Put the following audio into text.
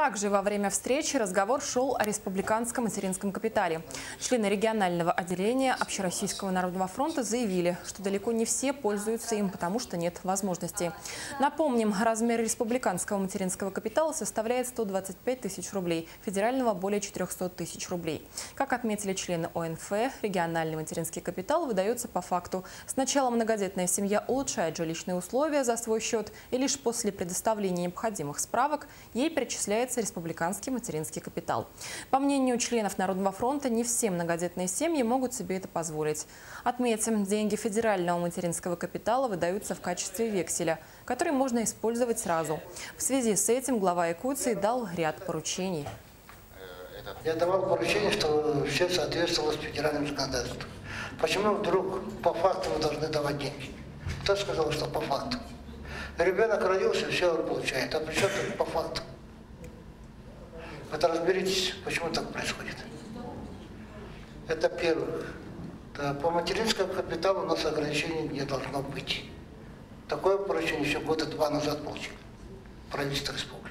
Также во время встречи разговор шел о республиканском материнском капитале. Члены регионального отделения Общероссийского народного фронта заявили, что далеко не все пользуются им, потому что нет возможностей. Напомним, размер республиканского материнского капитала составляет 125 тысяч рублей, федерального – более 400 тысяч рублей. Как отметили члены ОНФ, региональный материнский капитал выдается по факту. Сначала многодетная семья улучшает жилищные условия за свой счет, и лишь после предоставления необходимых справок ей перечисляется республиканский материнский капитал. По мнению членов Народного фронта, не все многодетные семьи могут себе это позволить. Отметим, деньги федерального материнского капитала выдаются в качестве векселя, который можно использовать сразу. В связи с этим глава Якутии дал ряд поручений. Я давал поручение, что все соответствовало федеральному законодательству. Почему вдруг по факту вы должны давать деньги? Кто сказал, что по факту? Ребенок родился, все он получает. А при чем тут по факту? Это разберитесь, почему так происходит. Это первое. Да, по материнскому капиталу у нас ограничений не должно быть. Такое поручение еще года 2 назад получил правительство республики.